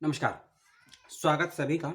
नमस्कार, स्वागत सभी का।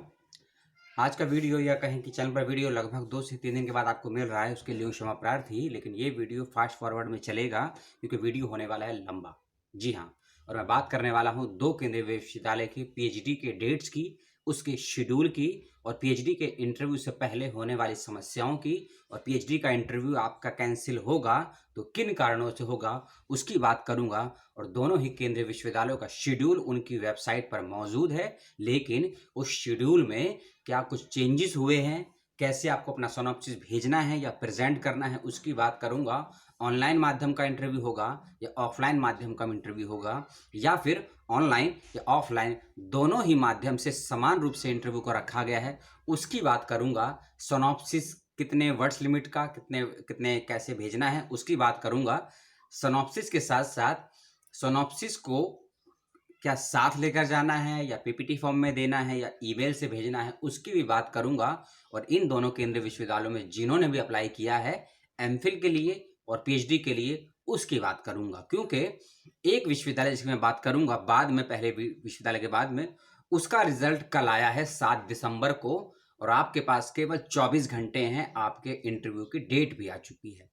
आज का वीडियो या कहें कि चैनल पर वीडियो लगभग 2 से 3 दिन के बाद आपको मिल रहा है, उसके लिए क्षमा प्रार्थी। लेकिन ये वीडियो फास्ट फॉरवर्ड में चलेगा क्योंकि वीडियो होने वाला है लंबा। जी हाँ, और मैं बात करने वाला हूँ 2 केंद्रीय विश्वविद्यालय की पीएचडी के डेट्स की, उसके शेड्यूल की और पीएचडी के इंटरव्यू से पहले होने वाली समस्याओं की। और पीएचडी का इंटरव्यू आपका कैंसिल होगा तो किन कारणों से होगा उसकी बात करूँगा। और दोनों ही केंद्रीय विश्वविद्यालयों का शेड्यूल उनकी वेबसाइट पर मौजूद है, लेकिन उस शेड्यूल में क्या कुछ चेंजेस हुए हैं, कैसे आपको अपना सिनॉप्सिस भेजना है या प्रेजेंट करना है उसकी बात करूँगा। ऑनलाइन माध्यम का इंटरव्यू होगा या ऑफलाइन माध्यम का इंटरव्यू होगा, या फिर ऑनलाइन या ऑफलाइन दोनों ही माध्यम से समान रूप से इंटरव्यू को रखा गया है उसकी बात करूँगा। सिनॉप्सिस कितने वर्ड्स लिमिट का कितने कितने कैसे भेजना है उसकी बात करूँगा। सिनॉप्सिस के साथ-साथ सिनॉप्सिस को क्या साथ लेकर जाना है या पीपीटी फॉर्म में देना है या ईमेल से भेजना है उसकी भी बात करूंगा। और इन दोनों केंद्रीय विश्वविद्यालयों में जिन्होंने भी अप्लाई किया है एमफिल के लिए और पीएचडी के लिए उसकी बात करूंगा, क्योंकि एक विश्वविद्यालय जिसकी मैं बात करूंगा बाद में, पहले विश्वविद्यालय के बाद में, उसका रिजल्ट कल आया है 7 दिसंबर को और आपके पास केवल 24 घंटे हैं, आपके इंटरव्यू की डेट भी आ चुकी है।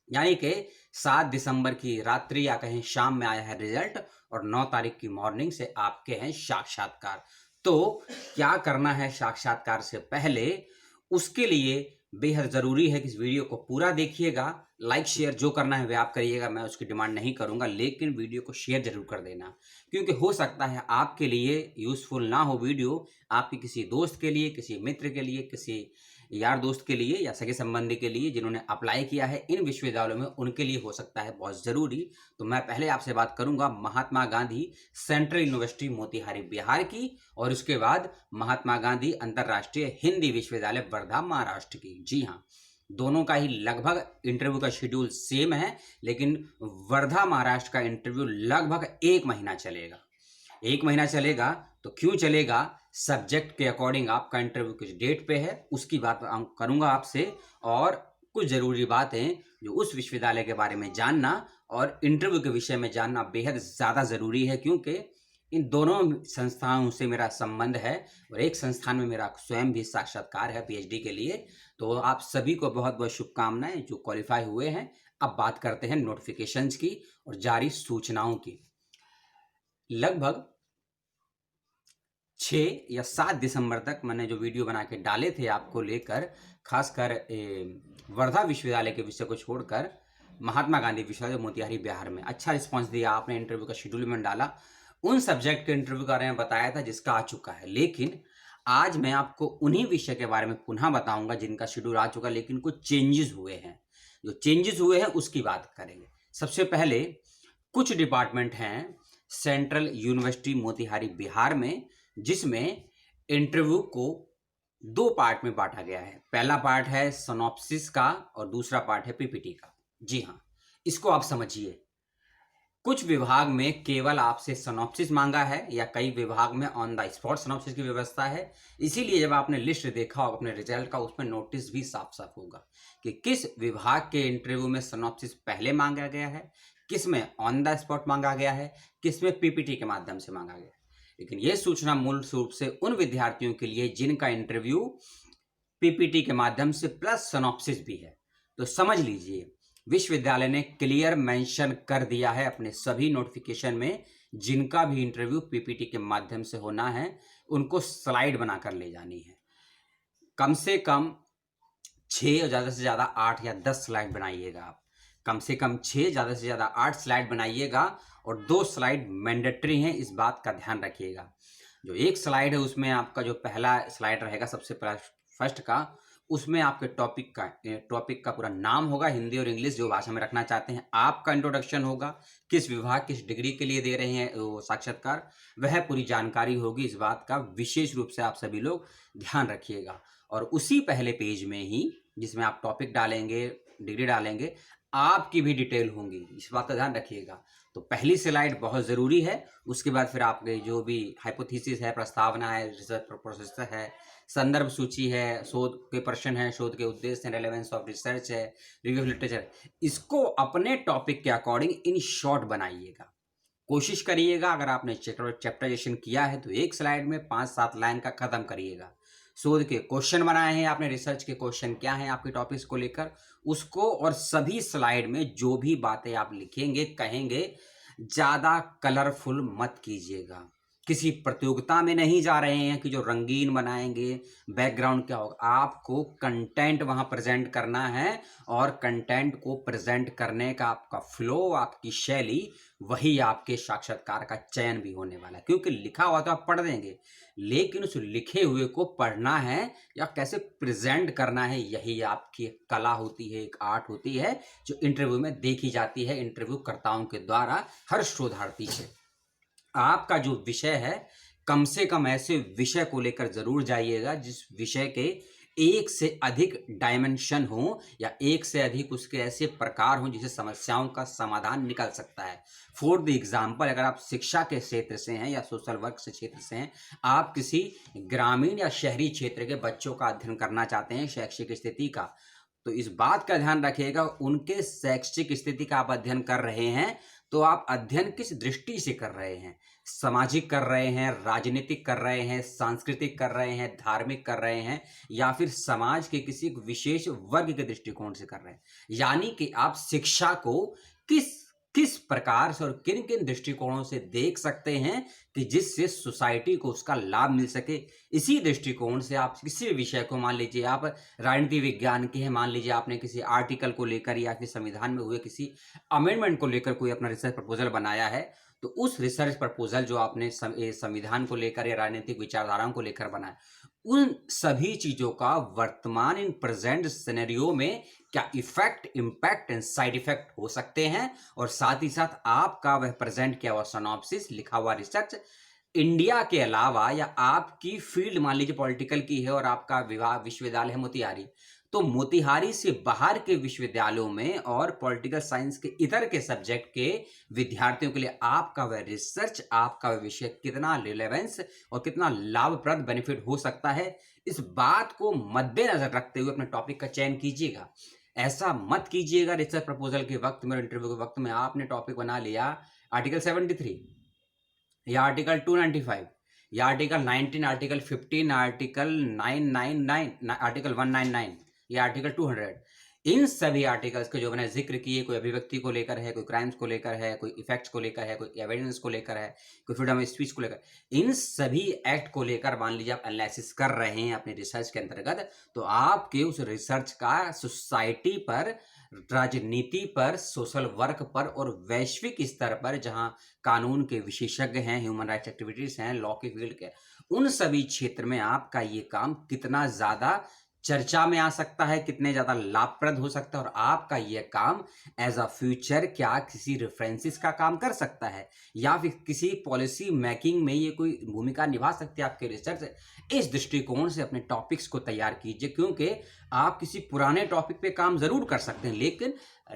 यानी कि 7 दिसंबर की रात्रि या कहें शाम में आया है रिजल्ट और 9 तारीख की मॉर्निंग से आपके हैं साक्षात्कार। तो क्या करना है साक्षात्कार से पहले, उसके लिए बेहद ज़रूरी है कि इस वीडियो को पूरा देखिएगा। लाइक शेयर जो करना है वह आप करिएगा, मैं उसकी डिमांड नहीं करूंगा, लेकिन वीडियो को शेयर जरूर कर देना, क्योंकि हो सकता है आपके लिए यूज़फुल ना हो वीडियो, आपके किसी दोस्त के लिए, किसी मित्र के लिए, किसी यार दोस्त के लिए या सगे संबंधी के लिए जिन्होंने अप्लाई किया है इन विश्वविद्यालयों में, उनके लिए हो सकता है बहुत ज़रूरी। तो मैं पहले आपसे बात करूंगा महात्मा गांधी सेंट्रल यूनिवर्सिटी मोतिहारी बिहार की, और उसके बाद महात्मा गांधी अंतर्राष्ट्रीय हिंदी विश्वविद्यालय वर्धा महाराष्ट्र की। जी हाँ, दोनों का ही लगभग इंटरव्यू का शेड्यूल सेम है, लेकिन वर्धा महाराष्ट्र का इंटरव्यू लगभग 1 महीना चलेगा। 1 महीना चलेगा तो क्यों चलेगा, सब्जेक्ट के अकॉर्डिंग आपका इंटरव्यू किस डेट पे है उसकी बात करूंगा आपसे, और कुछ ज़रूरी बातें जो उस विश्वविद्यालय के बारे में जानना और इंटरव्यू के विषय में जानना बेहद ज़्यादा ज़रूरी है, क्योंकि इन दोनों संस्थानों से मेरा संबंध है और एक संस्थान में मेरा स्वयं भी साक्षात्कार है पीएचडी के लिए। तो आप सभी को बहुत बहुत शुभकामनाएं जो क्वालिफाई हुए हैं। अब बात करते हैं नोटिफिकेशंस की और जारी सूचनाओं की। लगभग 6 या 7 दिसंबर तक मैंने जो वीडियो बना के डाले थे आपको लेकर, खासकर वर्धा विश्वविद्यालय के विषय को छोड़कर महात्मा गांधी विश्वविद्यालय मोतिहारी बिहार में अच्छा रिस्पांस दिया आपने। इंटरव्यू का शेड्यूल में डाला, उन सब्जेक्ट के इंटरव्यू के बारे में बताया था जिसका आ चुका है, लेकिन आज मैं आपको उन्हीं विषय के बारे में पुनः बताऊंगा जिनका शेड्यूल आ चुका है लेकिन कुछ चेंजेस हुए हैं। जो चेंजेस हुए हैं उसकी बात करेंगे। सबसे पहले कुछ डिपार्टमेंट हैं सेंट्रल यूनिवर्सिटी मोतिहारी बिहार में, जिसमें इंटरव्यू को 2 पार्ट में बांटा गया है। पहला पार्ट है सिनॉप्सिस का और दूसरा पार्ट है पीपीटी का। जी हाँ, इसको आप समझिए। कुछ विभाग में केवल आपसे सिनॉप्सिस मांगा है या कई विभाग में ऑन द स्पॉट सिनॉप्सिस की व्यवस्था है। इसीलिए जब आपने लिस्ट देखा होगा अपने रिजल्ट का, उसमें नोटिस भी साफ साफ होगा कि किस विभाग के इंटरव्यू में सिनॉप्सिस पहले मांगा गया है, किस में ऑन द स्पॉट मांगा गया है, किस में पीपीटी के माध्यम से मांगा गया है। लेकिन यह सूचना मूल रूप से उन विद्यार्थियों के लिए जिनका इंटरव्यू पीपीटी के माध्यम से प्लस सिनॉप्सिस भी है। तो समझ लीजिए, विश्वविद्यालय ने क्लियर मेंशन कर दिया है अपने सभी नोटिफिकेशन में, जिनका भी इंटरव्यू पीपीटी के माध्यम से होना है उनको स्लाइड बनाकर ले जानी है। कम से कम 6 और ज़्यादा से ज़्यादा 8 या 10 स्लाइड बनाइएगा आप। कम से कम 6, ज़्यादा से ज़्यादा 8 स्लाइड बनाइएगा और 2 स्लाइड मैंडेटरी हैं, इस बात का ध्यान रखिएगा। जो एक स्लाइड है उसमें आपका जो पहला स्लाइड रहेगा सबसे फर्स्ट का, उसमें आपके टॉपिक का पूरा नाम होगा, हिंदी और इंग्लिश जो भाषा में रखना चाहते हैं। आपका इंट्रोडक्शन होगा, किस विभाग किस डिग्री के लिए दे रहे हैं वो साक्षात्कार, वह पूरी जानकारी होगी। इस बात का विशेष रूप से आप सभी लोग ध्यान रखिएगा। और उसी पहले पेज में ही जिसमें आप टॉपिक डालेंगे, डिग्री डालेंगे, आपकी भी डिटेल होंगी, इस बात का ध्यान रखिएगा। तो पहली स्लाइड बहुत ज़रूरी है। उसके बाद फिर आपके जो भी हाइपोथेसिस है, प्रस्तावना है, रिसर्च प्रोसेस है, संदर्भ सूची है, शोध के प्रश्न है, शोध के उद्देश्य हैं, रेलेवेंस ऑफ रिसर्च है, रिव्यू ऑफ लिटरेचर, इसको अपने टॉपिक के अकॉर्डिंग इन शॉर्ट बनाइएगा। कोशिश करिएगा, अगर आपने चैप्टराइजेशन किया है तो एक स्लाइड में 5-7 लाइन का खत्म करिएगा। शोध के क्वेश्चन बनाए हैं आपने, रिसर्च के क्वेश्चन क्या हैं आपके टॉपिक्स को लेकर, उसको और सभी स्लाइड में जो भी बातें आप लिखेंगे कहेंगे, ज़्यादा कलरफुल मत कीजिएगा। किसी प्रतियोगिता में नहीं जा रहे हैं कि जो रंगीन बनाएंगे, बैकग्राउंड क्या होगा। आपको कंटेंट वहां प्रेजेंट करना है और कंटेंट को प्रेजेंट करने का आपका फ्लो, आपकी शैली, वही आपके साक्षात्कार का चयन भी होने वाला है। क्योंकि लिखा हुआ तो आप पढ़ देंगे, लेकिन उस लिखे हुए को पढ़ना है या कैसे प्रेजेंट करना है, यही आपकी एक कला होती है, एक आर्ट होती है, जो इंटरव्यू में देखी जाती है इंटरव्यू कर्ताओं के द्वारा हर शोधार्थी से। आपका जो विषय है, कम से कम ऐसे विषय को लेकर जरूर जाइएगा जिस विषय के एक से अधिक डायमेंशन हो या एक से अधिक उसके ऐसे प्रकार हों जिससे समस्याओं का समाधान निकल सकता है। फॉर द एग्जाम्पल, अगर आप शिक्षा के क्षेत्र से हैं या सोशल वर्क से क्षेत्र से हैं, आप किसी ग्रामीण या शहरी क्षेत्र के बच्चों का अध्ययन करना चाहते हैं, शैक्षिक स्थिति का, तो इस बात का ध्यान रखिएगा उनके शैक्षिक स्थिति का आप अध्ययन कर रहे हैं तो आप अध्ययन किस दृष्टि से कर रहे हैं। सामाजिक कर रहे हैं, राजनीतिक कर रहे हैं, सांस्कृतिक कर रहे हैं, धार्मिक कर रहे हैं, या फिर समाज के किसी विशेष वर्ग के दृष्टिकोण से कर रहे हैं। यानी कि आप शिक्षा को किस किस प्रकार से और किन किन दृष्टिकोणों से देख सकते हैं कि जिससे सोसाइटी को उसका लाभ मिल सके। इसी दृष्टिकोण से आप किसी विषय को, मान लीजिए आप राजनीति विज्ञान के हैं, मान लीजिए आपने किसी आर्टिकल को लेकर या फिर संविधान में हुए किसी अमेंडमेंट को लेकर कोई अपना रिसर्च प्रपोजल बनाया है, तो उस रिसर्च प्रपोजल जो आपने संविधान को लेकर या राजनीतिक विचारधाराओं को लेकर बनाया, उन सभी चीजों का वर्तमान इन प्रेजेंट सिनेरियो में क्या effect, impact and side effect हो सकते हैं, और साथ ही साथ आपका वह प्रेजेंट किया हुआ सिनॉप्सिस, लिखा हुआ रिसर्च इंडिया के अलावा या आपकी फील्ड मान लीजिए पॉलिटिकल की है और आपका विभाग विश्वविद्यालय है मोतिहारी, तो मोतिहारी से बाहर के विश्वविद्यालयों में और पॉलिटिकल साइंस के इधर के सब्जेक्ट के विद्यार्थियों के लिए आपका वह रिसर्च, आपका वह विषय कितना रिलेवेंस और कितना लाभप्रद बेनिफिट हो सकता है, इस बात को मद्देनजर रखते हुए अपने टॉपिक का चयन कीजिएगा। ऐसा मत कीजिएगा रिसर्च प्रपोजल के वक्त में, इंटरव्यू के वक्त में आपने टॉपिक बना लिया आर्टिकल 73 या आर्टिकल 295 या आर्टिकल 19, आर्टिकल 15, आर्टिकल 999, आर्टिकल 199 या आर्टिकल 200, इन सभी आर्टिकल्स के जो मैंने जिक्र किए, कोई अभिव्यक्ति को लेकर है, कोई क्राइम्स को लेकर है, कोई इफेक्ट्स को लेकर है, कोई एविडेंस को लेकर है, कोई फ्रीडम ऑफ स्पीच को लेकर, इन सभी एक्ट को लेकर मान लीजिए आप एनालिसिस कर रहे हैं अपने रिसर्च के अंतर्गत, तो आपके उस रिसर्च का सोसाइटी पर, राजनीति पर, सोशल वर्क पर और वैश्विक स्तर पर जहां कानून के विशेषज्ञ हैं, ह्यूमन राइट्स एक्टिविटीज हैं, लॉ के फील्ड के, उन सभी क्षेत्र में आपका ये काम कितना ज्यादा चर्चा में आ सकता है, कितने ज्यादा लाभप्रद हो सकता है, और आपका यह काम एज अ फ्यूचर क्या किसी रेफरेंसेस का काम कर सकता है या फिर किसी पॉलिसी मेकिंग में ये कोई भूमिका निभा सकती है आपके रिसर्च। इस दृष्टिकोण से अपने टॉपिक्स को तैयार कीजिए, क्योंकि आप किसी पुराने टॉपिक पे काम जरूर कर सकते हैं, लेकिन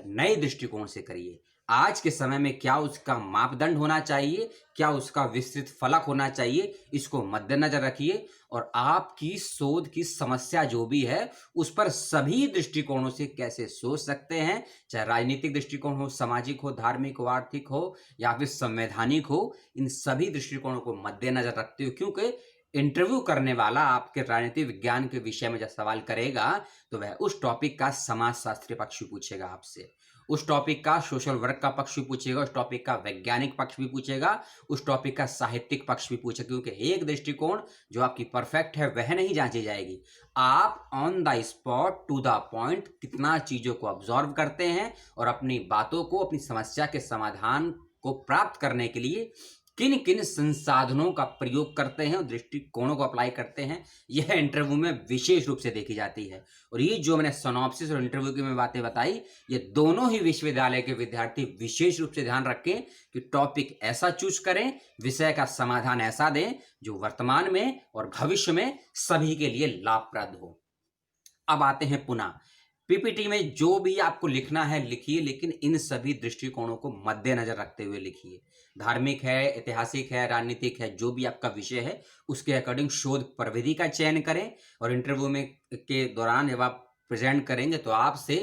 नए दृष्टिकोण से करिए। आज के समय में क्या उसका मापदंड होना चाहिए, क्या उसका विस्तृत फलक होना चाहिए, इसको मद्देनजर रखिए और आपकी शोध की समस्या जो भी है उस पर सभी दृष्टिकोणों से कैसे सोच सकते हैं, चाहे राजनीतिक दृष्टिकोण हो, सामाजिक हो, धार्मिक हो, आर्थिक हो या फिर संवैधानिक हो, इन सभी दृष्टिकोणों को मद्देनजर रखते हुए, क्योंकि इंटरव्यू करने वाला आपके राजनीतिक विज्ञान के विषय में जब सवाल करेगा तो वह उस टॉपिक का समाजशास्त्रीय पक्ष भी पूछेगा आपसे, उस टॉपिक का सोशल वर्क का पक्ष भी पूछेगा, उस टॉपिक का वैज्ञानिक पक्ष भी पूछेगा, उस टॉपिक का साहित्यिक पक्ष भी पूछेगा, क्योंकि एक दृष्टिकोण जो आपकी परफेक्ट है वह नहीं जांची जाएगी। आप on the spot to the point कितना चीजों को ऑब्जर्व करते हैं और अपनी बातों को, अपनी समस्या के समाधान को प्राप्त करने के लिए किन किन संसाधनों का प्रयोग करते हैं और दृष्टिकोणों को अप्लाई करते हैं, यह इंटरव्यू में विशेष रूप से देखी जाती है। और ये जो मैंने सिनॉप्सिस और इंटरव्यू की मैं बातें बताई, ये दोनों ही विश्वविद्यालय के विद्यार्थी विशेष रूप से ध्यान रखें कि टॉपिक ऐसा चूज करें, विषय का समाधान ऐसा दें जो वर्तमान में और भविष्य में सभी के लिए लाभप्रद हो। अब आते हैं पुनः पीपीटी में जो भी आपको लिखना है लिखिए, लेकिन इन सभी दृष्टिकोणों को मद्देनजर रखते हुए लिखिए। धार्मिक है, ऐतिहासिक है, राजनीतिक है, जो भी आपका विषय है उसके अकॉर्डिंग शोध प्रविधि का चयन करें। और इंटरव्यू में के दौरान जब आप प्रेजेंट करेंगे तो आपसे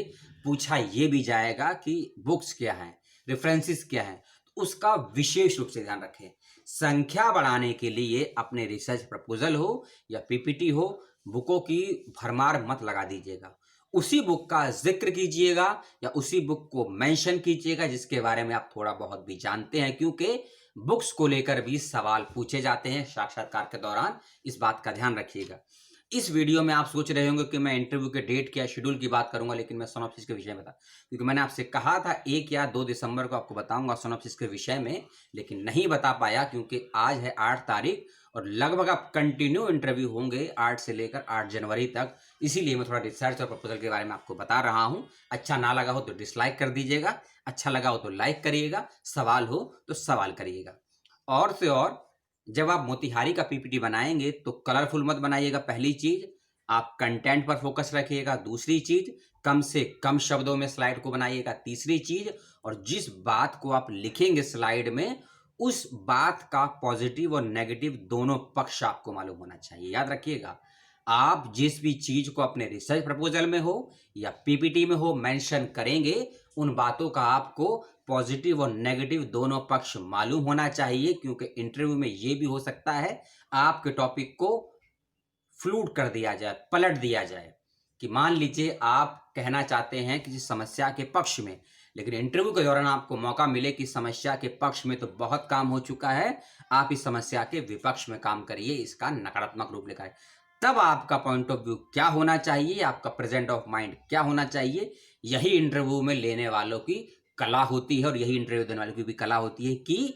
पूछा ये भी जाएगा कि बुक्स क्या हैं, रेफरेंसेस क्या हैं। उसका विशेष रूप से ध्यान रखें। संख्या बढ़ाने के लिए अपने रिसर्च प्रपोजल हो या पीपीटी हो, बुकों की भरमार मत लगा दीजिएगा। उसी बुक का जिक्र कीजिएगा या उसी बुक को मेंशन कीजिएगा जिसके बारे में आप थोड़ा बहुत भी जानते हैं, क्योंकि बुक्स को लेकर भी सवाल पूछे जाते हैं साक्षात्कार के दौरान। इस बात का ध्यान रखिएगा। इस वीडियो में आप सोच रहे होंगे कि मैं इंटरव्यू के डेट या शेड्यूल की बात करूंगा, लेकिन मैं सिनॉप्सिस के विषय में बता, क्योंकि मैंने आपसे कहा था 1 या 2 दिसंबर को आपको बताऊंगा सिनॉप्सिस के विषय में, लेकिन नहीं बता पाया क्योंकि आज है 8 तारीख और लगभग अब कंटिन्यू इंटरव्यू होंगे 8 से लेकर 8 जनवरी तक। इसीलिए मैं थोड़ा रिसर्च और प्रपोजल के बारे में आपको बता रहा हूं। अच्छा ना लगा हो तो डिसलाइक कर दीजिएगा, अच्छा लगा हो तो लाइक करिएगा, सवाल हो तो सवाल करिएगा। और से और जब आप मोतिहारी का पीपीटी बनाएंगे तो कलरफुल मत बनाइएगा। पहली चीज, आप कंटेंट पर फोकस रखिएगा। दूसरी चीज, कम से कम शब्दों में स्लाइड को बनाइएगा। तीसरी चीज, और जिस बात को आप लिखेंगे स्लाइड में उस बात का पॉजिटिव और नेगेटिव दोनों पक्ष आपको मालूम होना चाहिए। याद रखिएगा, आप जिस भी चीज को अपने रिसर्च प्रपोजल में हो या पीपीटी में हो मेंशन करेंगे, उन बातों का आपको पॉजिटिव और नेगेटिव दोनों पक्ष मालूम होना चाहिए, क्योंकि इंटरव्यू में यह भी हो सकता है आपके टॉपिक को फ्लूट कर दिया जाए, पलट दिया जाए। कि मान लीजिए आप कहना चाहते हैं किसी समस्या के पक्ष में, लेकिन इंटरव्यू के दौरान आपको मौका मिले कि समस्या के पक्ष में तो बहुत काम हो चुका है, आप इस समस्या के विपक्ष में काम करिए, इसका नकारात्मक रूप लिखा है। तब आपका पॉइंट ऑफ व्यू क्या होना चाहिए, आपका प्रेजेंट ऑफ माइंड क्या होना चाहिए, यही इंटरव्यू में लेने वालों की कला होती है और यही इंटरव्यू देने वालों की भी कला होती है कि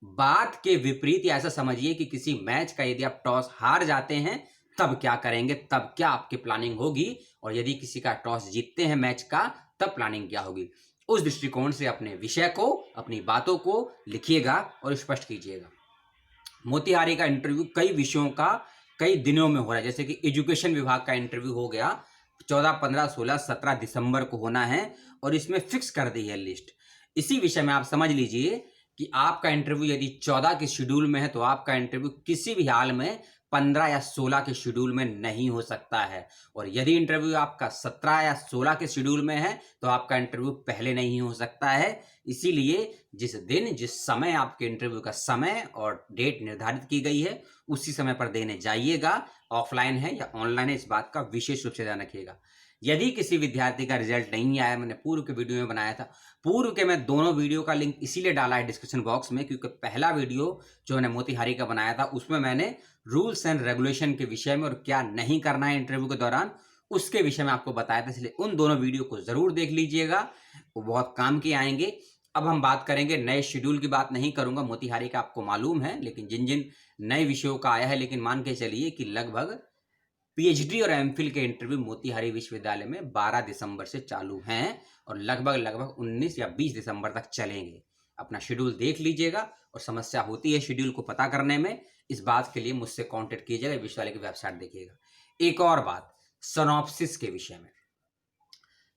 बात के विपरीत। ऐसा समझिए कि किसी मैच का यदि आप टॉस हार जाते हैं तब क्या करेंगे, तब क्या आपकी प्लानिंग होगी, और यदि किसी का टॉस जीतते हैं मैच का तब प्लानिंग क्या होगी। उस दृष्टिकोण से अपने विषय को, अपनी बातों को लिखिएगा और स्पष्ट कीजिएगा। मोतिहारी का इंटरव्यू कई विषयों का कई दिनों में हो रहा है, जैसे कि एजुकेशन विभाग का इंटरव्यू हो गया 14, 15, 16, 17 दिसंबर को होना है और इसमें फिक्स कर दी है लिस्ट। इसी विषय में आप समझ लीजिए कि आपका इंटरव्यू यदि 14 के शेड्यूल में है तो आपका इंटरव्यू किसी भी हाल में 15 या 16 के शेड्यूल में नहीं हो सकता है, और यदि इंटरव्यू आपका 17 या 16 के शेड्यूल में है तो आपका इंटरव्यू पहले नहीं हो सकता है। इसीलिए जिस दिन, जिस समय आपके इंटरव्यू का समय और डेट निर्धारित की गई है उसी समय पर देने जाइएगा। ऑफलाइन है या ऑनलाइन है, इस बात का विशेष रूप से ध्यान रखिएगा। यदि किसी विद्यार्थी का रिजल्ट नहीं आया, मैंने पूर्व के वीडियो में बनाया था, पूर्व के मैं दोनों वीडियो का लिंक इसीलिए डाला है डिस्क्रिप्शन बॉक्स में, क्योंकि पहला वीडियो जो मैंने मोतिहारी का बनाया था उसमें मैंने रूल्स एंड रेगुलेशन के विषय में और क्या नहीं करना है इंटरव्यू के दौरान उसके विषय में आपको बताया था, इसलिए उन दोनों वीडियो को जरूर देख लीजिएगा, वो बहुत काम के आएंगे। अब हम बात करेंगे नए शेड्यूल की, बात नहीं करूंगा, मोतिहारी का आपको मालूम है, लेकिन जिन जिन नए विषयों का आया है, लेकिन मान के चलिए कि लगभग पीएचडी और एमफिल के इंटरव्यू मोतिहारी विश्वविद्यालय में 12 दिसंबर से चालू हैं और लगभग 19 या 20 दिसंबर तक चलेंगे। अपना शेड्यूल देख लीजिएगा, और समस्या होती है शेड्यूल को पता करने में, इस बात के लिए मुझसे कांटेक्ट कीजिएगा, विश्वविद्यालय की वेबसाइट देखिएगा। एक और बात सिनॉप्सिस के विषय में,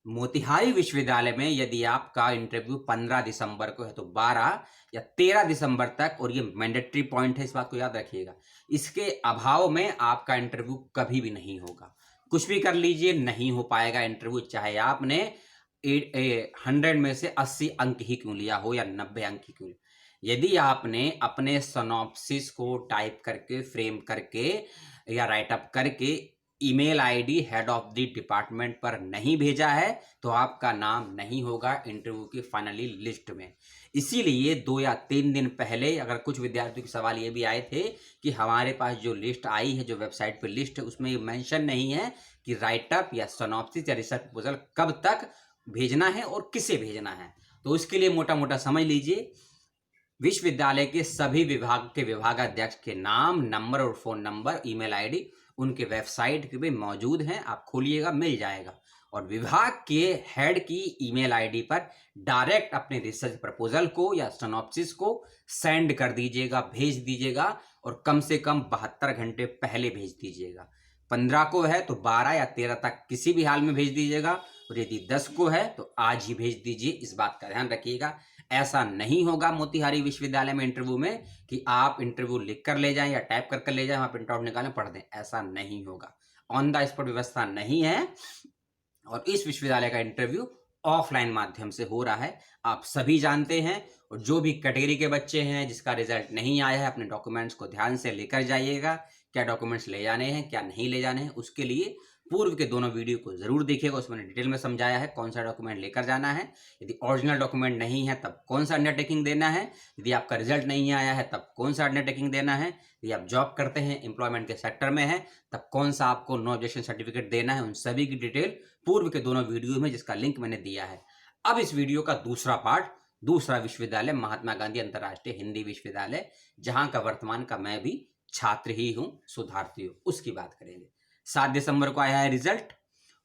मोतिहारी विश्वविद्यालय में यदि आपका इंटरव्यू 15 दिसंबर को है तो 12 या 13 दिसंबर तक, और ये मैंडेटरी पॉइंट है, इस बात को याद रखिएगा, इसके अभाव में आपका इंटरव्यू कभी भी नहीं होगा। कुछ भी कर लीजिए, नहीं हो पाएगा इंटरव्यू, चाहे आपने 100 में से 80 अंक ही क्यों लिया हो या 90 अंक ही क्यों। यदि आपने अपने सिनॉप्सिस को टाइप करके, फ्रेम करके या राइटअप करके email ID head of the department पर नहीं भेजा है तो आपका नाम नहीं होगा इंटरव्यू की फाइनली लिस्ट में। इसीलिए 2 या 3 दिन पहले अगर कुछ विद्यार्थियों के सवाल ये भी आए थे कि हमारे पास जो लिस्ट आई है, जो वेबसाइट पर लिस्ट है, उसमें ये मेंशन नहीं है कि राइटअप या सिनॉप्सिस या रिसर्च प्रपोजल कब तक भेजना है और किसे भेजना है। तो उसके लिए मोटा मोटा समझ लीजिए, विश्वविद्यालय के सभी विभाग के विभागाध्यक्ष के नाम, नंबर और फोन नंबर, ईमेल आईडी उनके वेबसाइट पे मौजूद हैं, आप खोलिएगा मिल जाएगा। और विभाग के हेड की ईमेल आईडी पर डायरेक्ट अपने रिसर्च प्रपोजल को या सिनॉप्सिस को सेंड कर दीजिएगा, भेज दीजिएगा, और कम से कम 72 घंटे पहले भेज दीजिएगा। 15 को है तो 12 या 13 तक किसी भी हाल में भेज दीजिएगा, और यदि 10 को है तो आज ही भेज दीजिए, इस बात का ध्यान रखिएगा। ऐसा नहीं होगा मोतिहारी विश्वविद्यालय में इंटरव्यू में कि आप इंटरव्यू लिख कर ले जाएं या टाइप कर ले जाएं, वहां प्रिंट आउट निकालें पढ़ दें, ऐसा नहीं होगा। ऑन द स्पॉट व्यवस्था नहीं है, और इस विश्वविद्यालय का इंटरव्यू ऑफलाइन माध्यम से हो रहा है, आप सभी जानते हैं। और जो भी कैटेगरी के बच्चे हैं जिसका रिजल्ट नहीं आया है, अपने डॉक्यूमेंट्स को ध्यान से लेकर जाइएगा। क्या डॉक्यूमेंट्स ले जाने हैं, क्या नहीं ले जाने हैं, उसके लिए पूर्व के दोनों वीडियो को जरूर देखिएगा। उसमें डिटेल में समझाया है कौन सा डॉक्यूमेंट लेकर जाना है, यदि ओरिजिनल डॉक्यूमेंट नहीं है तब कौन सा अंडरटेकिंग देना है, यदि आपका रिजल्ट नहीं आया है तब कौन सा अंडरटेकिंग देना है, यदि आप जॉब करते हैं, एम्प्लॉयमेंट के सेक्टर में है, तब कौन सा आपको नो ऑब्जेक्शन सर्टिफिकेट देना है। उन सभी की डिटेल पूर्व के दोनों वीडियो में, जिसका लिंक मैंने दिया है। अब इस वीडियो का दूसरा पार्ट, दूसरा विश्वविद्यालय महात्मा गांधी अंतर्राष्ट्रीय हिंदी विश्वविद्यालय, जहां का वर्तमान का मैं भी छात्र ही हूं, शोधार्थी हूं, उसकी बात करेंगे। 7 दिसंबर को आया है रिजल्ट।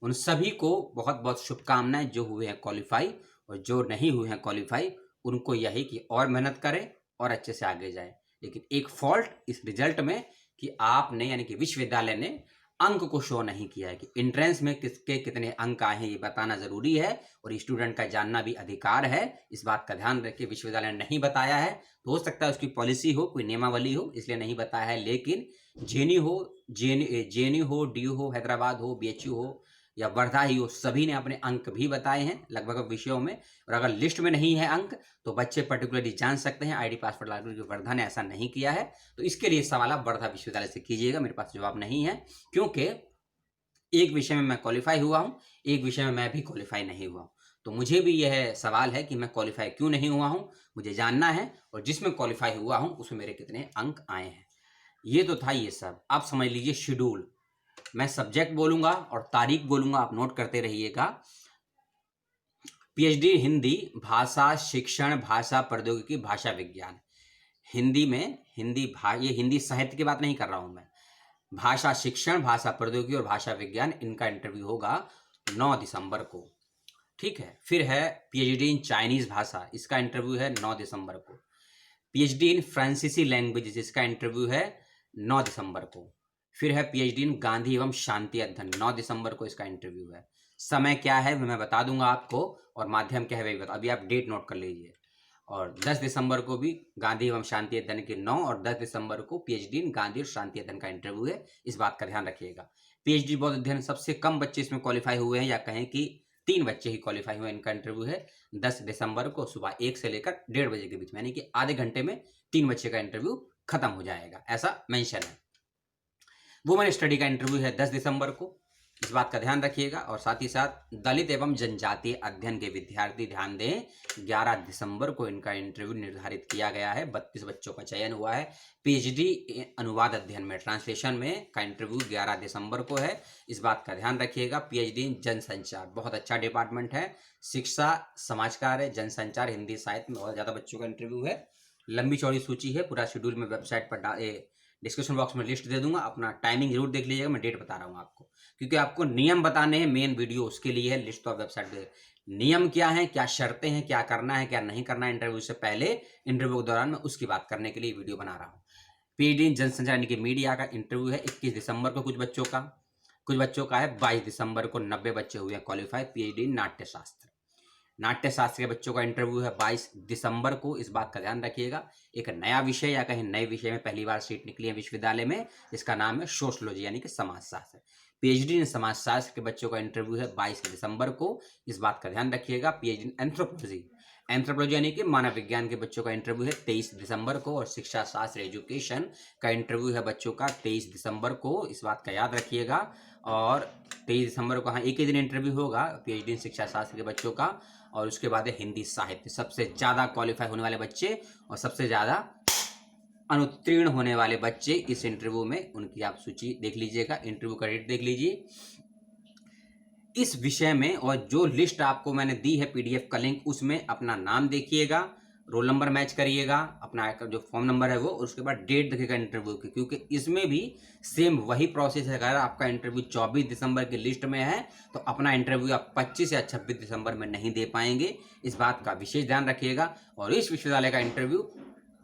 उन सभी को बहुत बहुत शुभकामनाएं, जो हुए हैं क्वालिफाई, और जो नहीं हुए हैं क्वालिफाई उनको यही कि और मेहनत करें और अच्छे से आगे जाएं। लेकिन एक फॉल्ट इस रिजल्ट में कि आपने, यानी कि विश्वविद्यालय ने अंक को शो नहीं किया है कि एंट्रेंस में किसके कितने अंक आए हैं, ये बताना जरूरी है और स्टूडेंट का जानना भी अधिकार है। इस बात का ध्यान रखिए, विश्वविद्यालय ने नहीं बताया है तो हो सकता है उसकी पॉलिसी हो, कोई नियमावली हो, इसलिए नहीं बताया है। लेकिन जेएनयू हो, डीयू हो, हैदराबाद हो, बीएचयू हो या वर्धा ही हो, सभी ने अपने अंक भी बताए हैं लगभग विषयों में। और अगर लिस्ट में नहीं है अंक तो बच्चे पर्टिकुलरली जान सकते हैं। आईडी पासवर्ड लागू जो वर्धा ने ऐसा नहीं किया है, तो इसके लिए सवाल आप वर्धा विश्वविद्यालय से कीजिएगा, मेरे पास जवाब नहीं है। क्योंकि एक विषय में मैं क्वालिफाई हुआ हूं, एक विषय में मैं भी क्वालिफाई नहीं हुआ हूं, तो मुझे भी यह सवाल है कि मैं क्वालिफाई क्यों नहीं हुआ हूं, मुझे जानना है। और जिसमें क्वालिफाई हुआ हूं उसमें मेरे कितने अंक आए हैं। ये तो था ये सब। आप समझ लीजिए शेड्यूल। मैं सब्जेक्ट बोलूंगा और तारीख बोलूंगा, आप नोट करते रहिएगा। पीएचडी हिंदी भाषा शिक्षण, भाषा प्रौद्योगिकी, भाषा विज्ञान। हिंदी में ये हिंदी साहित्य की बात नहीं कर रहा हूं मैं, भाषा शिक्षण, भाषा प्रौद्योगिकी और भाषा विज्ञान, इनका इंटरव्यू होगा 9 दिसंबर को। ठीक है। फिर है पीएचडी इन चाइनीज भाषा, इसका इंटरव्यू है 9 दिसंबर को। पीएचडी इन फ्रांसीसी लैंग्वेज, इसका इंटरव्यू है 9 दिसंबर को। फिर है पीएचडी इन गांधी एवं शांति अध्ययन, 9 दिसंबर को इसका इंटरव्यू है। समय क्या है मैं बता दूंगा आपको, और माध्यम क्या है वही बता, अभी आप डेट नोट कर लीजिए। और 10 दिसंबर को भी गांधी एवं शांति अध्ययन के 9 और 10 दिसंबर को पीएचडी इन गांधी और शांति अध्ययन का इंटरव्यू है। इस बात का ध्यान रखिएगा। पीएचडी बौद्ध अध्ययन, सबसे कम बच्चे इसमें क्वालिफाई हुए हैं, या कहें कि 3 बच्चे ही क्वालिफाई हुए। इनका इंटरव्यू है 10 दिसंबर को सुबह 1 से लेकर 1:30 बजे के बीच में, यानी कि आधे घंटे में 3 बच्चे का इंटरव्यू खत्म हो जाएगा, ऐसा मेंशन है। वुमेन स्टडी का इंटरव्यू है 10 दिसंबर को, इस बात का ध्यान रखिएगा। और साथ ही साथ दलित एवं जनजातीय अध्ययन के विद्यार्थी ध्यान दें, 11 दिसंबर को इनका इंटरव्यू निर्धारित किया गया है। 32 बच्चों का चयन हुआ है। पीएचडी अनुवाद अध्ययन में, ट्रांसलेशन में का इंटरव्यू 11 दिसंबर को है, इस बात का ध्यान रखिएगा। पीएचडी इन जनसंचार, बहुत अच्छा डिपार्टमेंट है, शिक्षा, समाज कार्य, जनसंचार, हिंदी साहित्य में बहुत ज़्यादा बच्चों का इंटरव्यू है। लंबी चौड़ी सूची है, पूरा शेड्यूल में वेबसाइट पर डिस्क्रिप्शन बॉक्स में लिस्ट दे दूंगा, अपना टाइमिंग जरूर देख लीजिएगा। मैं डेट बता रहा हूँ आपको, क्योंकि आपको नियम बताने हैं, मेन वीडियो उसके लिए है। लिस्ट तो आप वेबसाइट पे, नियम क्या है, क्या शर्तें हैं, क्या करना है क्या नहीं करना है इंटरव्यू से पहले, इंटरव्यू के दौरान मैं उसकी बात करने के लिए वीडियो बना रहा हूँ। पीएचडी इन जनसंचार यानी कि मीडिया का इंटरव्यू है 21 दिसंबर को कुछ बच्चों का है। 22 दिसंबर को 90 बच्चे हुए हैं क्वालिफाई। पीएचडी इन नाट्य शास्त्र के बच्चों का इंटरव्यू है 22 दिसंबर को, इस बात का ध्यान रखिएगा। एक नया विषय या कहीं नए विषय में पहली बार सीट निकली है विश्वविद्यालय में, जिसका नाम है सोशलॉजी यानी कि समाजशास्त्र। पीएचडी इन समाजशास्त्र के बच्चों का इंटरव्यू है 22 दिसंबर को, इस बात का ध्यान रखिएगा। पीएचडी इन एंथ्रोपोलॉजी यानी कि मानव विज्ञान के बच्चों का इंटरव्यू है 23 दिसंबर को। और शिक्षा शास्त्र एजुकेशन का इंटरव्यू है बच्चों का 23 दिसंबर को, इस बात का याद रखिएगा। और 23 दिसंबर को हाँ एक ही दिन इंटरव्यू होगा पीएचडी इन शिक्षा शास्त्र के बच्चों का। और उसके बाद है हिंदी साहित्य, सबसे ज़्यादा क्वालिफाई होने वाले बच्चे और सबसे ज़्यादा अनुत्तीर्ण होने वाले बच्चे इस इंटरव्यू में, उनकी आप सूची देख लीजिएगा, इंटरव्यू का डेट देख लीजिए इस विषय में। और जो लिस्ट आपको मैंने दी है पीडीएफ का लिंक, उसमें अपना नाम देखिएगा, रोल नंबर मैच करिएगा, अपना जो फॉर्म नंबर है वो, और उसके बाद डेट देखिएगा इंटरव्यू की, क्योंकि इसमें भी सेम वही प्रोसेस है। अगर आपका इंटरव्यू 24 दिसंबर की लिस्ट में है तो अपना इंटरव्यू आप 25 या 26 दिसंबर में नहीं दे पाएंगे, इस बात का विशेष ध्यान रखिएगा। और इस विश्वविद्यालय का इंटरव्यू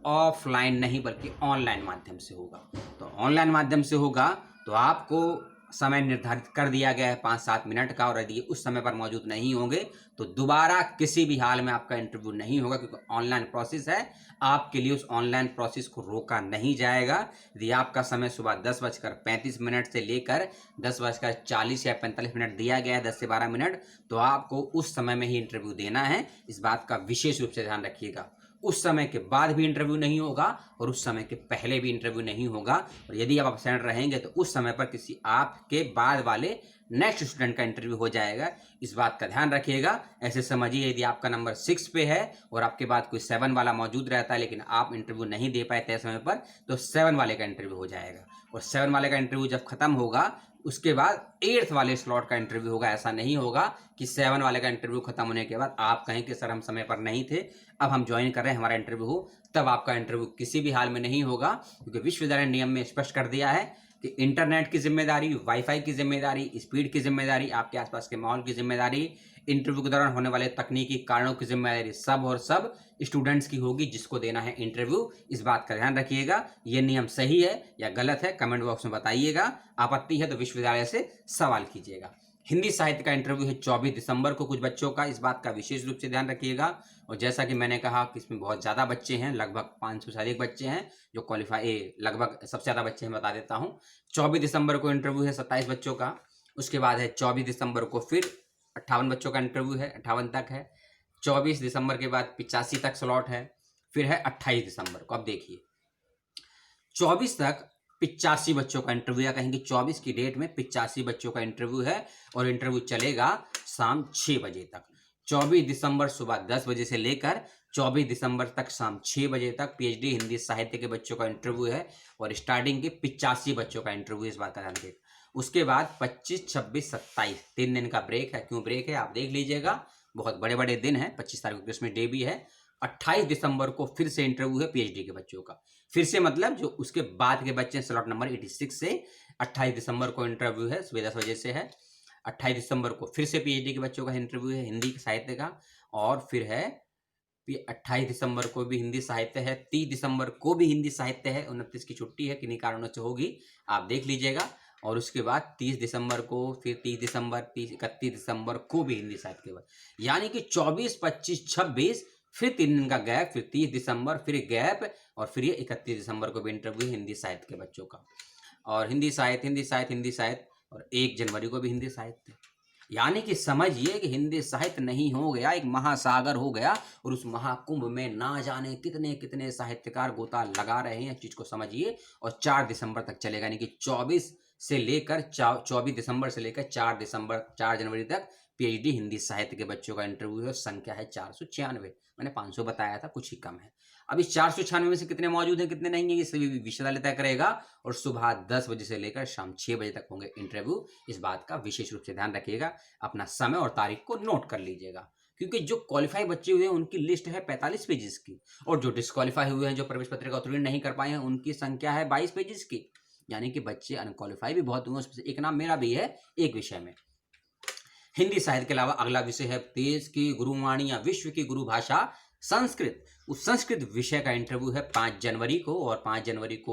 ऑफलाइन नहीं बल्कि ऑनलाइन माध्यम से होगा। तो ऑनलाइन माध्यम से होगा तो आपको समय निर्धारित कर दिया गया है 5-7 मिनट का, और यदि उस समय पर मौजूद नहीं होंगे तो दोबारा किसी भी हाल में आपका इंटरव्यू नहीं होगा, क्योंकि ऑनलाइन प्रोसेस है। आपके लिए उस ऑनलाइन प्रोसेस को रोका नहीं जाएगा। यदि आपका समय सुबह 10:35 से लेकर 10:40 या 45 मिनट दिया गया है, 10 से 12 मिनट, तो आपको उस समय में ही इंटरव्यू देना है, इस बात का विशेष रूप से ध्यान रखिएगा। उस समय के बाद भी इंटरव्यू नहीं होगा और उस समय के पहले भी इंटरव्यू नहीं होगा। और यदि आप एब्सेंट रहेंगे तो उस समय पर किसी आपके बाद वाले नेक्स्ट स्टूडेंट का इंटरव्यू हो जाएगा। इस बात का ध्यान रखिएगा। ऐसे समझिए, यदि आपका नंबर 6 पे है और आपके बाद कोई 7 वाला मौजूद रहता है लेकिन आप इंटरव्यू नहीं दे पाए तय समय पर, तो 7 वाले का इंटरव्यू हो जाएगा। और 7 वाले का इंटरव्यू जब खत्म होगा उसके बाद 8th वाले स्लॉट का इंटरव्यू होगा। ऐसा नहीं होगा कि 7 वाले का इंटरव्यू खत्म होने के बाद आप कहें कि सर हम समय पर नहीं थे, अब हम ज्वाइन कर रहे हैं, हमारा इंटरव्यू हो, तब आपका इंटरव्यू किसी भी हाल में नहीं होगा। क्योंकि विश्वविद्यालय नियम में स्पष्ट कर दिया है कि इंटरनेट की जिम्मेदारी, वाईफाई की जिम्मेदारी, स्पीड की जिम्मेदारी, आपके आसपास के माहौल की जिम्मेदारी, इंटरव्यू के दौरान होने वाले तकनीकी कारणों की जिम्मेदारी सब और सब स्टूडेंट्स की होगी जिसको देना है इंटरव्यू। इस बात का ध्यान रखिएगा। ये नियम सही है या गलत है कमेंट बॉक्स में बताइएगा। आपत्ति है तो विश्वविद्यालय से सवाल कीजिएगा। हिंदी साहित्य का इंटरव्यू है 24 दिसंबर को कुछ बच्चों का, इस बात का विशेष रूप से ध्यान रखिएगा। और जैसा कि मैंने कहा कि इसमें बहुत ज़्यादा बच्चे हैं, लगभग 500 से अधिक बच्चे हैं जो क्वालिफाई, लगभग सबसे ज़्यादा बच्चे हैं, बता देता हूँ। 24 दिसंबर को इंटरव्यू है 27 बच्चों का। उसके बाद है 24 दिसंबर को फिर 58 बच्चों का इंटरव्यू है, 58 तक है। 24 दिसंबर के बाद 85 तक स्लॉट है। फिर है 28 दिसंबर को। अब देखिए 24 तक 85 बच्चों का इंटरव्यू, या कहेंगे 24 की डेट में 85 बच्चों का इंटरव्यू है और इंटरव्यू चलेगा शाम 6 बजे तक। 24 दिसंबर सुबह 10 बजे से लेकर 24 दिसंबर तक शाम 6 बजे तक पीएचडी हिंदी साहित्य के बच्चों का इंटरव्यू है और स्टार्टिंग के 85 बच्चों का इंटरव्यू, इस बात का ध्यान रखिएगा। उसके बाद 25, 26, 27 3 दिन का ब्रेक है। क्यों ब्रेक है आप देख लीजिएगा, बहुत बड़े बड़े दिन हैं। 25 तारीख को क्रिसमस डे भी है। 28 दिसंबर को फिर से इंटरव्यू है पीएचडी के बच्चों का। फिर से मतलब जो उसके बाद के बच्चे हैं, स्लॉट नंबर 86 से 28 दिसंबर को इंटरव्यू है, सुबह 10 बजे से है। 28 दिसंबर को फिर से पीएचडी के बच्चों का इंटरव्यू है हिंदी साहित्य का। और फिर है 28 दिसंबर को भी हिंदी साहित्य है। 30 दिसंबर को भी हिंदी साहित्य है। 29 की छुट्टी है, किन्हीं कारणों से होगी, आप देख लीजिएगा। और उसके बाद 30 दिसंबर को, फिर 30 दिसंबर, 31 दिसंबर को भी हिंदी साहित्य के बाद, यानी कि 24, 25, 26, फिर 3 दिन का गैप, फिर 30 दिसंबर, फिर गैप, और फिर ये 31 दिसंबर को भी इंटरव्यू हिंदी साहित्य के बच्चों का। और हिंदी साहित्य और 1 जनवरी को भी हिंदी साहित्य। यानी कि समझिए कि हिंदी साहित्य नहीं हो गया, एक महासागर हो गया और उस महाकुंभ में ना जाने कितने कितने साहित्यकार गोता लगा रहे हैं, चीज को समझिए। और 4 दिसंबर तक चलेगा, यानी कि 24 से लेकर 24 दिसंबर से लेकर 4 जनवरी तक पीएचडी हिंदी साहित्य के बच्चों का इंटरव्यू है। संख्या है 496। मैंने 500 बताया था, कुछ ही कम है। अब इस 496 में से कितने मौजूद हैं कितने नहीं है, ये सभी विश्वविद्यालय तय करेगा। और सुबह 10 बजे से लेकर शाम 6 बजे तक होंगे इंटरव्यू। इस बात का विशेष रूप से ध्यान रखिएगा। अपना समय और तारीख को नोट कर लीजिएगा, क्योंकि जो क्वालिफाई बच्चे हुए हैं उनकी लिस्ट है 45 पेजेस की, और जो डिस्क्वालीफाई हुए हैं, जो प्रवेश पत्रिका उत्तीर्ण नहीं कर पाए हैं, उनकी संख्या है 22 पेजेस की। यानी कि बच्चे अनक्वालिफाई भी बहुत हुए हैं। उसमें से एक नाम मेरा भी है एक विषय में। हिंदी साहित्य के अलावा अगला विषय है देश की गुरुवाणी या विश्व की गुरु भाषा संस्कृत। उस संस्कृत विषय का इंटरव्यू है 5 जनवरी को। और 5 जनवरी को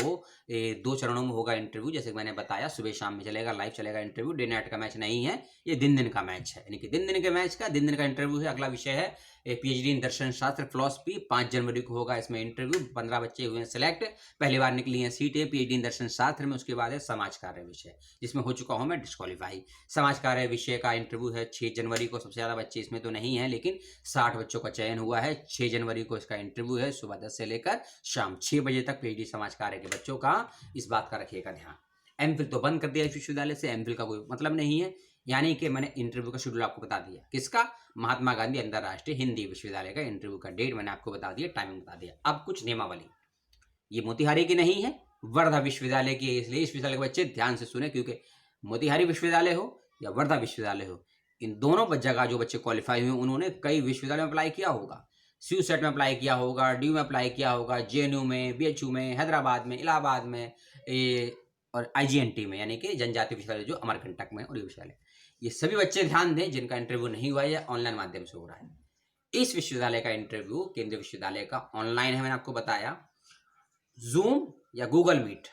2 चरणों में होगा इंटरव्यू, जैसे कि मैंने बताया, सुबह शाम में चलेगा, लाइव चलेगा इंटरव्यू। डे नाइट का मैच नहीं है, ये दिन का मैच है, यानी कि दिन के मैच का दिन का इंटरव्यू है। अगला विषय है पीएचडी इन दर्शन शास्त्र फिलॉसफी। 5 जनवरी को होगा इसमें इंटरव्यू। 15 बच्चे हुए हैं सिलेक्ट, पहली बार निकली है सीटें पीएचडी इन दर्शन शास्त्र में। उसके बाद है समाज कार्य विषय, जिसमें हो चुका हूं मैं डिस्क्वालीफाई। समाज कार्य विषय का इंटरव्यू है 6 जनवरी को। सबसे ज्यादा बच्चे इसमें तो नहीं है, लेकिन 60 बच्चों का चयन हुआ है। 6 जनवरी को इसका इंटरव्यू है, सुबह 10 से लेकर शाम 6 बजे तक पीएचडी समाज कार्य के बच्चों का। इस बात का रखिएगा ध्यान। एमफिल तो बंद कर दिया विश्वविद्यालय से, एमफिल का कोई मतलब नहीं है। यानी कि मैंने इंटरव्यू का शेड्यूल आपको बता दिया, किसका, महात्मा गांधी अंतरराष्ट्रीय हिंदी विश्वविद्यालय का इंटरव्यू का डेट मैंने आपको बता दिया, टाइमिंग बता दिया। अब कुछ नियमावली, ये मोतिहारी की नहीं है, वर्धा विश्वविद्यालय की है, इसलिए इस विश्वविद्यालय के बच्चे ध्यान से सुने, क्योंकि मोतिहारी विश्वविद्यालय हो या वर्धा विश्वविद्यालय हो, इन दोनों जगह जो बच्चे क्वालिफाई हुए उन्होंने कई विश्वविद्यालयों में अप्लाई किया होगा। सीयूसेट में अप्लाई किया होगा, ड्यू में अप्लाई किया होगा, जेएनयू में, बीएचयू में, हैदराबाद में, इलाहाबाद में, और आईजीएनटी में, यानी कि जनजातीय विश्वविद्यालय जो अमरकंटक में, और ये विश्वविद्यालय। ये सभी बच्चे ध्यान दें जिनका इंटरव्यू नहीं हुआ या ऑनलाइन माध्यम से हो रहा है। इस विश्वविद्यालय का इंटरव्यू केंद्रीय विश्वविद्यालय का ऑनलाइन है, मैंने आपको बताया। जूम या गूगल मीट,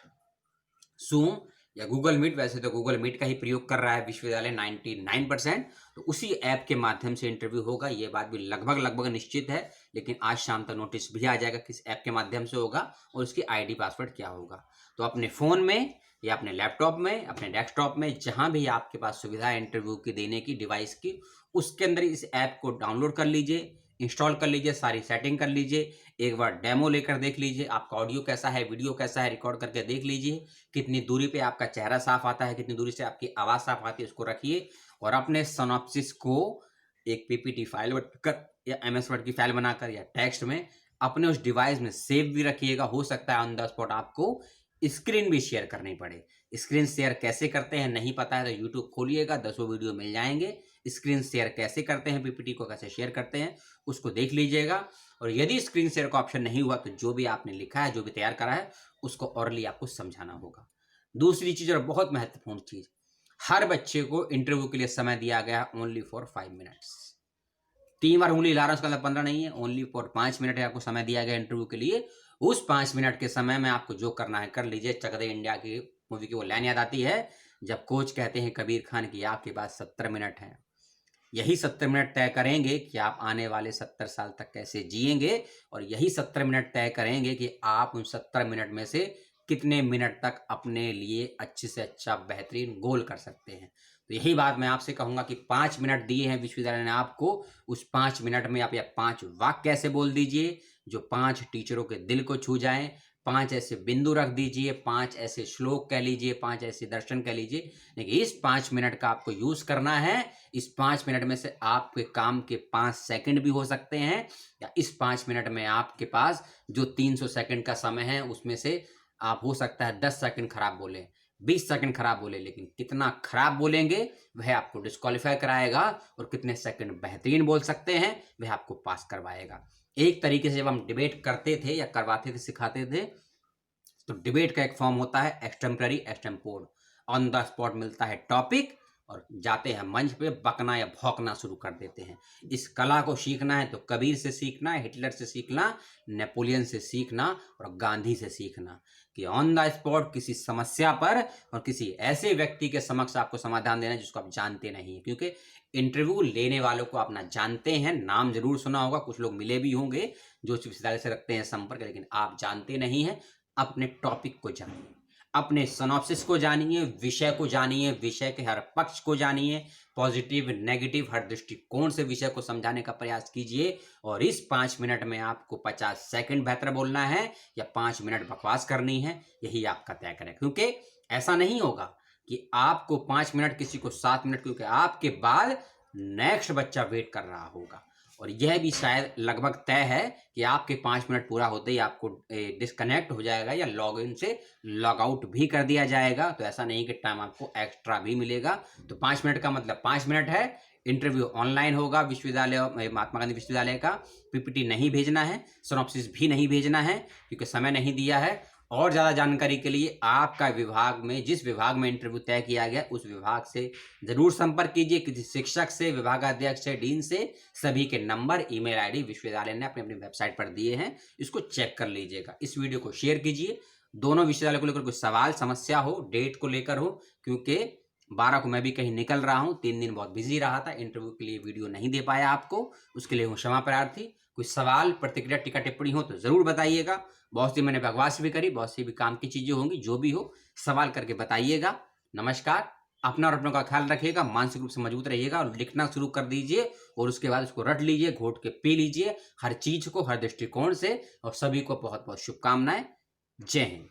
जूम या गूगल मीट, वैसे तो गूगल मीट का ही प्रयोग कर रहा है विश्वविद्यालय 99%, तो उसी ऐप के माध्यम से इंटरव्यू होगा। ये बात भी लगभग निश्चित है, लेकिन आज शाम तक नोटिस भी आ जाएगा किस ऐप के माध्यम से होगा और उसकी आईडी पासवर्ड क्या होगा। तो अपने फ़ोन में या अपने लैपटॉप में, अपने डेस्कटॉप में, जहां भी आपके पास सुविधा है इंटरव्यू की देने की डिवाइस की, उसके अंदर इस ऐप को डाउनलोड कर लीजिए, इंस्टॉल कर लीजिए, सारी सेटिंग कर लीजिए, एक बार डेमो लेकर देख लीजिए, आपका ऑडियो कैसा है, वीडियो कैसा है, रिकॉर्ड करके देख लीजिए, कितनी दूरी पे आपका चेहरा साफ आता है, कितनी दूरी से आपकी आवाज़ साफ आती है, उसको रखिए और अपने सिनॉप्सिस को एक पीपीटी फाइल बनाकर या एमएस वर्ड की फाइल बनाकर या टेक्स्ट में अपने उस डिवाइस में सेव भी रखिएगा। हो सकता है ऑन द स्पॉट आपको स्क्रीन भी शेयर करनी पड़े। स्क्रीन शेयर कैसे करते हैं नहीं पता है तो यूट्यूब खोलिएगा, 10 वीडियो मिल जाएंगे। स्क्रीन शेयर कैसे करते हैं, पीपीटी को कैसे शेयर करते हैं उसको देख लीजिएगा। और यदि स्क्रीन शेयर का ऑप्शन नहीं हुआ तो जो भी आपने लिखा है, जो भी तैयार करा है, उसको ऑरली आपको समझाना होगा। दूसरी चीज और बहुत महत्वपूर्ण चीज, हर बच्चे को इंटरव्यू के लिए समय दिया गया ओनली फॉर 5 मिनट्स। 3 बार उंगली हिला रहा हूं, उसका मतलब 15 नहीं है, ओनली फॉर 5 मिनट है आपको समय दिया गया इंटरव्यू के लिए। उस 5 मिनट के समय में आपको जो करना है कर लीजिए। चक दे इंडिया की मूवी की वो लाइन याद आती है जब कोच कहते हैं कबीर खान की आपके पास 70 मिनट है। यही 70 मिनट तय करेंगे कि आप आने वाले 70 साल तक कैसे जिएंगे, और यही 70 मिनट तय करेंगे कि आप उन 70 मिनट में से कितने मिनट तक अपने लिए अच्छे से अच्छा बेहतरीन गोल कर सकते हैं। तो यही बात मैं आपसे कहूंगा कि 5 मिनट दिए हैं विश्वविद्यालय ने आपको, उस 5 मिनट में आप या 5 वाक्य ऐसे बोल दीजिए जो 5 टीचरों के दिल को छू जाएं। 5 ऐसे बिंदु रख दीजिए, 5 ऐसे श्लोक कह लीजिए, 5 ऐसे दर्शन कह लीजिए। लेकिन इस 5 मिनट का आपको यूज करना है। इस 5 मिनट में से आपके काम के 5 सेकंड भी हो सकते हैं, या इस 5 मिनट में आपके पास जो 300 सेकंड का समय है उसमें से आप हो सकता है 10 सेकंड खराब बोले, 20 सेकंड खराब बोले, लेकिन कितना खराब बोलेंगे वह आपको डिस्क्वालीफाई कराएगा, और कितने सेकंड बेहतरीन बोल सकते हैं वह आपको पास करवाएगा। एक तरीके से जब हम डिबेट करते थे या करवाते थे, सिखाते थे, तो डिबेट का एक फॉर्म होता है एक्सटेम्पररी एक्सटेम्पोर्ड। ऑन द स्पॉट मिलता है टॉपिक और जाते हैं मंच पे बकना या भौंकना शुरू कर देते हैं। इस कला को सीखना है तो कबीर से सीखना है, हिटलर से सीखना, नेपोलियन से सीखना और गांधी से सीखना कि ऑन द स्पॉट किसी समस्या पर और किसी ऐसे व्यक्ति के समक्ष आपको समाधान देना जिसको आप जानते नहीं है। क्योंकि इंटरव्यू लेने वालों को आप ना जानते हैं, नाम जरूर सुना होगा, कुछ लोग मिले भी होंगे जो विश्वविद्यालय से रखते हैं संपर्क, लेकिन आप जानते नहीं हैं। अपने टॉपिक को जानिए, अपने सिनॉप्सिस को जानिए, विषय को जानिए, विषय के हर पक्ष को जानिए, पॉजिटिव नेगेटिव हर दृष्टिकोण से विषय को समझाने का प्रयास कीजिए। और इस 5 मिनट में आपको 50 सेकंड बेहतर बोलना है या 5 मिनट बकवास करनी है, यही आपका तय करें। क्योंकि ऐसा नहीं होगा कि आपको 5 मिनट, किसी को 7 मिनट, क्योंकि आपके बाद नेक्स्ट बच्चा वेट कर रहा होगा। और यह भी शायद लगभग तय है कि आपके 5 मिनट पूरा होते ही आपको डिस्कनेक्ट हो जाएगा या लॉग इन से लॉग आउट भी कर दिया जाएगा। तो ऐसा नहीं कि टाइम आपको एक्स्ट्रा भी मिलेगा। तो 5 मिनट का मतलब 5 मिनट है। इंटरव्यू ऑनलाइन होगा विश्वविद्यालय, महात्मा गांधी विश्वविद्यालय का। पीपीटी नहीं भेजना है, सिनॉप्सिस भी नहीं भेजना है क्योंकि समय नहीं दिया है। और ज़्यादा जानकारी के लिए आपका विभाग में, जिस विभाग में इंटरव्यू तय किया गया उस विभाग से ज़रूर संपर्क कीजिए, किसी शिक्षक से, विभागाध्यक्ष से, डीन से। सभी के नंबर, ईमेल आईडी विश्वविद्यालय ने अपनी अपनी वेबसाइट पर दिए हैं, इसको चेक कर लीजिएगा। इस वीडियो को शेयर कीजिए। दोनों विश्वविद्यालय को लेकर कोई सवाल समस्या हो, डेट को लेकर हो, क्योंकि 12 को मैं भी कहीं निकल रहा हूँ, 3 दिन बहुत बिजी रहा था, इंटरव्यू के लिए वीडियो नहीं दे पाया आपको, उसके लिए हूँ क्षमा प्रार्थी। कोई सवाल, प्रतिक्रिया, टीका टिप्पणी हो तो जरूर बताइएगा। बहुत सी मैंने बकवास भी करी, बहुत सी भी काम की चीजें होंगी, जो भी हो सवाल करके बताइएगा। नमस्कार। अपना और अपनों का ख्याल रखिएगा, मानसिक रूप से मजबूत रहिएगा और लिखना शुरू कर दीजिए, और उसके बाद उसको रट लीजिए, घोट के पी लीजिए हर चीज को, हर दृष्टिकोण से। और सभी को बहुत बहुत शुभकामनाएं। जय हिंद।